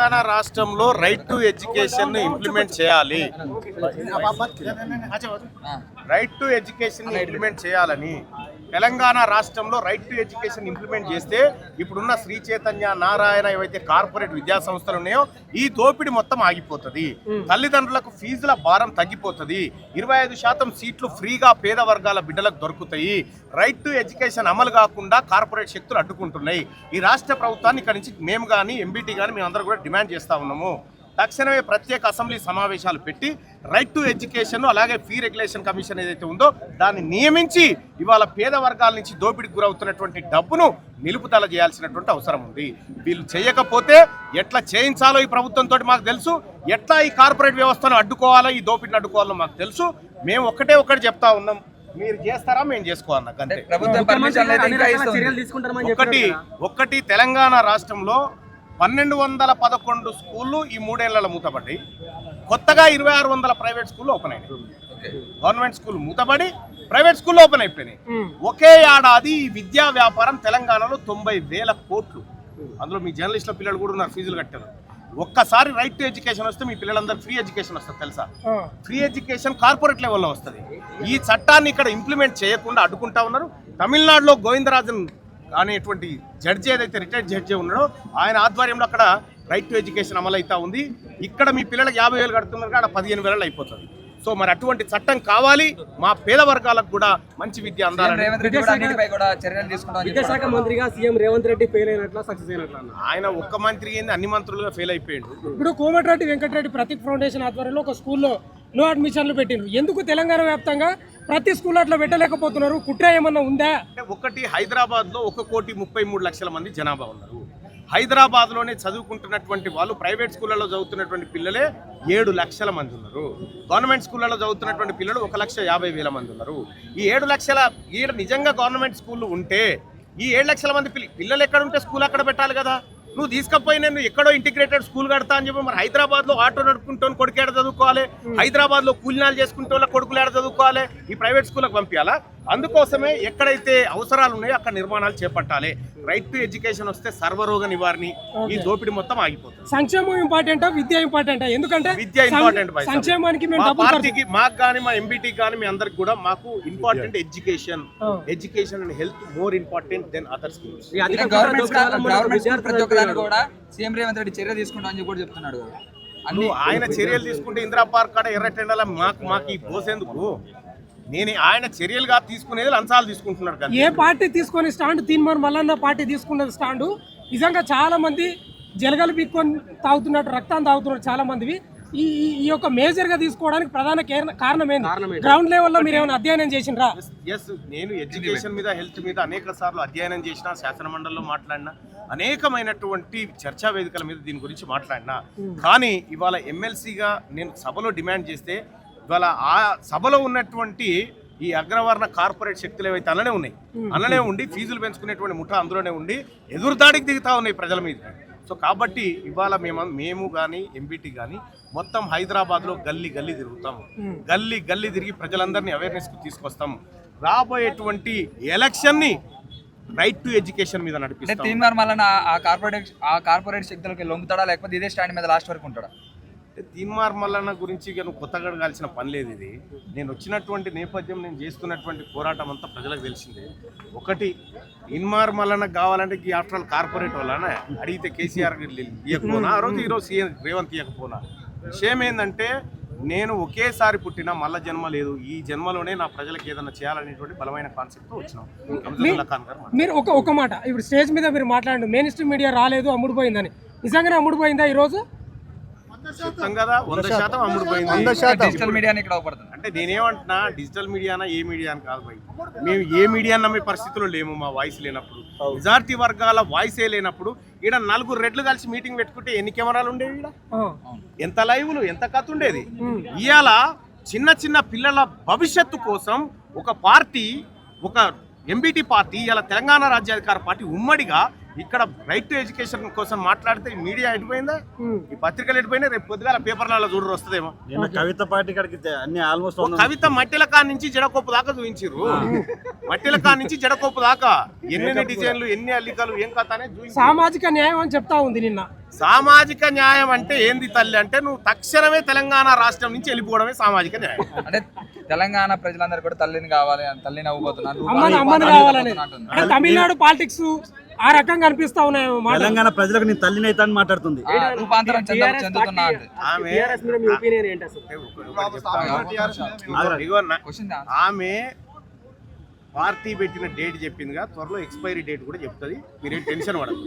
తెలంగాణ రాష్ట్రంలో right to education implement చేయాలి, right to education implement చేయాలని తెలంగాణ రాష్ట్రంలో రైట్ టు ఎడ్యుకేషన్ ఇంప్లిమెంట్ చేస్తే ఇప్పుడున్న శ్రీ చైతన్య, నారాయణ ఏవైతే కార్పొరేట్ విద్యా సంస్థలు ఉన్నాయో ఈ దోపిడీ మొత్తం ఆగిపోతుంది. తల్లిదండ్రులకు ఫీజుల భారం తగ్గిపోతుంది. 25% సీట్లు ఫ్రీగా పేద వర్గాల బిడ్డలకు దొరుకుతాయి. రైట్ టు ఎడ్యుకేషన్ అమలు కాకుండా కార్పొరేట్ శక్తులు అడ్డుకుంటున్నాయి. ఈ రాష్ట్ర ప్రభుత్వాన్ని ఇక్కడి నుంచి మేము కానీ ఎంబీటీ కానీ మేమందరూ కూడా డిమాండ్ చేస్తా ఉన్నాము. తక్షణమే ప్రత్యేక అసెంబ్లీ సమావేశాలు పెట్టి రైట్ టు ఎడ్యుకేషన్ అలాగే ఫీ రెగ్యులేషన్ కమిషన్ ఏదైతే ఉందో దాన్ని నియమించి ఇవాళ పేద వర్గాల నుంచి దోపిడీకి గురవుతున్నటువంటి డబ్బును నిలుపుదల చేయాల్సినటువంటి అవసరం ఉంది. వీళ్ళు చేయకపోతే ఎట్లా చేయించాలో ఈ ప్రభుత్వంతో మాకు తెలుసు, ఎట్లా ఈ కార్పొరేట్ వ్యవస్థను అడ్డుకోవాలో, ఈ దోపిడీని అడ్డుకోవాలో మాకు తెలుసు. మేము ఒకటి చెప్తా ఉన్నాం, మీరు చేస్తారా మేము చేసుకోవాలన్నా అంతే. ఒకటి తెలంగాణ రాష్ట్రంలో 1211 స్కూళ్ళు ఈ 3 ఏళ్లలో మూతపడ్డాయి. కొత్తగా 2600 ప్రైవేట్ స్కూళ్ళు ఓపెన్ అయినాయి. గవర్నమెంట్ స్కూల్ మూతపడి ప్రైవేట్ స్కూల్ ఓపెన్ అయిపోయినాయి. ఒకే ఏడాది ఈ విద్యా వ్యాపారం తెలంగాణలో 90,000 కోట్లు. అందులో మీ జర్నలిస్టుల పిల్లలు కూడా ఉన్నారు, ఫీజులు కట్టారు. ఒక్కసారి రైట్ టు ఎడ్యుకేషన్ వస్తే మీ పిల్లలందరూ ఫ్రీ ఎడ్యుకేషన్ వస్తుంది తెలుసా? ఫ్రీ ఎడ్యుకేషన్ కార్పొరేట్ లెవెల్లో వస్తుంది. ఈ చట్టాన్ని ఇక్కడ ఇంప్లిమెంట్ చేయకుండా అడ్డుకుంటా ఉన్నారు. తమిళనాడులో గోవిందరాజన్ అనేటువంటి జడ్జి ఏదైతే రిటైర్డ్ జడ్జి ఉన్నాడో ఆయన ఆధ్వర్యంలో అక్కడ రైట్ టు ఎడ్యుకేషన్ అమలు అవుతా ఉంది. ఇక్కడ మీ పిల్లలకు 50,000 కడుతున్నారు, అక్కడ 15,000 అయిపోతుంది. సో మరి అటువంటి చట్టం కావాలి. మా పేద వర్గాలకు కూడా మంచి విద్య అందాలని. విద్యాశాఖ మంత్రిగా సీఎం రేవంత్ రెడ్డి ఫెయిల్ అయినట్లా సక్సెస్ అయినట్లా? ఆయన ఒక్క మంత్రి ఏంది, అన్ని మంత్రులుగా ఫెయిల్ అయిపోయాడు. ఇప్పుడు కోమటిరెడ్డి వెంకటరెడ్డి ప్రతీక్ ఫౌండేషన్ ఆధ్వర్యంలో ఒక స్కూల్లో నో అడ్మిషన్లు పెట్టిండ్రు. ఎందుకు తెలంగాణ వ్యాప్తంగా ప్రతి స్కూల్ అట్లా పెట్టలేకపోతున్నారు? కుట్ర ఏమన్నా ఉందా? ఒకటి, హైదరాబాద్ లో 1,33,00,000 మంది జనాభా ఉన్నారు. హైదరాబాద్ లోనే చదువుకుంటున్నటువంటి వాళ్ళు ప్రైవేట్ స్కూళ్ళలో చదువుతున్నటువంటి పిల్లలే 7 లక్షల మంది ఉన్నారు. గవర్నమెంట్ స్కూళ్ళలో చదువుతున్నటువంటి పిల్లలు 1,50,000 మంది ఉన్నారు. ఈ 7 లక్షల ఈడ నిజంగా గవర్నమెంట్ స్కూళ్ళు ఉంటే ఈ 7 లక్షల మంది పిల్లలు ఎక్కడ ఉంటే స్కూల్ అక్కడ పెట్టాలి కదా. నువ్వు తీసుకపోయి నేను ఎక్కడో ఇంటిగ్రేటెడ్ స్కూల్ కడతా అని చెప్పి మరి హైదరాబాద్ లో ఆటో నడుపుకుంటూ కొడుకు ఏడ చదువుకోవాలి, హైదరాబాద్ లో కూలినాలు చేసుకుంటే వాళ్ళ కొడుకులు ఏడ చదువుకోవాలి, ఈ ప్రైవేట్ స్కూల్కి పంపించాలా? అందుకోసమే ఎక్కడైతే అవసరాలు ఉన్నాయో అక్కడ నిర్మాణాలు చేపట్టాలి. రైట్ టు ఎడ్యుకేషన్ వస్తే సర్వరోగ నివారణ, ఈ దోపిడీ మొత్తం ఆగిపోతుంది. సంక్షేమం ఇంపార్టెంటా, విద్య ఇంపార్టెంటా? ఎందుకంటే విద్య ఇంపార్టెంట్. సంక్షేమానికి పార్టీకి మాకు కానీ మా ఎంబీటీ కానీ మీ అందరికి కూడా మాకు important education and health more important than other schemes. కూడా సీఎం రేవంత్ రెడ్డి చర్య తీసుకుంటామని కూడా చెప్తున్నాడు. ఆయన చర్యలు తీసుకుంటే ఇందిరా పార్క్ కాడ ఎర్రటెండల మాకు ఈ పోసేందుకు ఆయన చర్యలుగా తీసుకునేది లంచాలు తీసుకుంటున్నారు. ఏ పార్టీ తీసుకొని స్టాండ్ తీన్మార్ మల్లన్న పార్టీ తీసుకున్నది స్టాండు. నిజంగా చాలా మంది జలగలు పీక్కొని తాగుతున్నట్టు, రక్తాన్ని తాగుతున్నట్టు చాలా మందివి. ఈ యొక్క మేజర్ గా తీసుకోవడానికి ప్రధాన కారణం ఏంటి? గ్రౌండ్ లెవెల్లో మీరు ఏమైనా అధ్యయనం చేసినరా? నేను ఎడ్యుకేషన్ మీద, హెల్త్ మీద అనేక సార్లు అధ్యయనం చేసిన, శాసన మండలిలో మాట్లాడినా, అనేకమైనటువంటి చర్చా వేదికల మీద దీని గురించి మాట్లాడినా. కానీ ఇవాళ ఎమ్మెల్సీగా నేను సభలో డిమాండ్ చేస్తే ఇవాళ ఆ సభలో ఉన్నటువంటి ఈ అగ్రవర్ణ కార్పొరేట్ శక్తులు ఏవైతే అలానే ఉండి ఫీజులు పెంచుకునేటువంటి ముఠా అందులోనే ఉండి ఎదురుదాడికి దిగుతా ఉన్నాయి ప్రజల మీద. సో కాబట్టి ఇవాళ మేము కానీ ఎంబీటీ కానీ మొత్తం హైదరాబాద్లో గల్లీ తిరుగుతాము. గల్లీ తిరిగి ప్రజలందరినీ అవేర్నెస్కు తీసుకొస్తాము. రాబోయేటువంటి ఎలక్షన్ని రైట్ టు ఎడ్యుకేషన్ మీద నడిపిస్తాం. తీన్మార్ మల్లన్న ఆ కార్పొరేట్ శక్తులకి లొంగుతాడా, లేకపోతే ఇదే స్టాండ్ మీద లాస్ట్ వరకు ఉంటాడా? తీన్మార్ మల్లన్న గురించి నువ్వు కొత్తగా అడగాల్సిన పని లేదు. ఇది నేను వచ్చినటువంటి నేపథ్యం, నేను చేస్తున్నటువంటి పోరాటం అంతా ప్రజలకు తెలిసిందే. ఒకటి, తీన్మార్ మల్లన్న కావాలంటే ఈ ఆఫ్టర్ ఆల్ కార్పొరేట్ వల్లనే అడిగితే కేసీఆర్ ఇవ్వకపోనా, ఆ రోజు ఈరోజు సీఎం రేవంత్ ఇవ్వకపోనా. విషయం ఏంటంటే నేను ఒకేసారి పుట్టిన మళ్ళా జన్మ లేదు, ఈ జన్మలోనే నా ప్రజలకు ఏదైనా చేయాలనేటువంటి బలమైన కాన్సెప్ట్ వచ్చినాం. మీరు ఒక మాట ఇప్పుడు స్టేజ్ మీద మీరు మాట్లాడండి, మెయిన్ స్ట్రీమ్ మీడియా రాలేదు, అమ్ముడుపోయిందని. నిజంగానే అమ్ముడుపోయిందా ఈరోజు? చెప్తాం కదా, 100% అమ్ముడుపోయింది. డిజిటల్ మీడియాని ఇక్కడ అవపడుతుంది. అంటే నేనేమంటున్నా, డిజిటల్ మీడియానా ఏ మీడియా అని కాదు భయ్. మేము ఏ మీడియా నమ్మే పరిస్థితుల్లో లేము. మా వాయిస్ లేనప్పుడు, మెజారిటీ వర్గాల వాయిసే లేనప్పుడు ఈడ 4 రెడ్లు కలిసి మీటింగ్ పెట్టుకుంటే ఎన్ని కెమెరాలు ఉండేవి? ఈడ ఎంత లైవ్లు, ఎంత కథ ఉండేది. ఇవాళ చిన్న పిల్లల భవిష్యత్తు కోసం ఒక పార్టీ, ఒక ఎంబీటీ పార్టీ, ఇలా తెలంగాణ రాజ్యాధికార పార్టీ ఉమ్మడిగా ఇక్కడ రైట్ టు ఎడ్యుకేషన్ కోసం మాట్లాడితే ఈ మీడియా ఎడిపోయిందా, ఈ పత్రికలు ఎడిపోయినా, రేపు పొద్దుగాల పేపర్లలో చూడరు వస్తుందేమో. నిన్న కవిత పార్టీ కాడికి అన్ని ఆల్మోస్ట్ కవిత మట్టిల కాడ నుంచి జడకొప్పు దాకా చూపించారు. మట్టిల కాడ నుంచి జడకొప్పు దాకా ఎన్ని డిజైన్లు, ఎన్ని అల్లికలు, ఏం కథ అనేది చూపించారు. సామాజిక న్యాయం అని చెప్తా ఉంది నిన్న. సామాజిక న్యాయం అంటే ఏంది తల్లి అంటే, నువ్వు తక్షణమే తెలంగాణ రాష్ట్రం నుంచి వెళ్ళిపోవడమే సామాజిక న్యాయం. అంటే తెలంగాణ ప్రజలందరూ కూడా తల్లిని కావాలి, తల్లిని అవ్వబోతున్నారు, అమ్మని కావాలని. అంటే తమిళనాడు పాలిటిక్స్ ఆ రకంగా కనిపిస్తా ఉన్నాయి. తెలంగాణ ప్రజలకు నేను తల్లిని అయితే అని మాట్లాడుతుంది. రూపాంతరం చెందుతున్నా అంటే ఆమె క్వశ్చన్ ఆమె పార్టీ పెట్టిన డేట్ చెప్పిందిగా, త్వరలో ఎక్స్పైరీ డేట్ కూడా చెప్తుంది. మీరేం టెన్షన్ పడదు.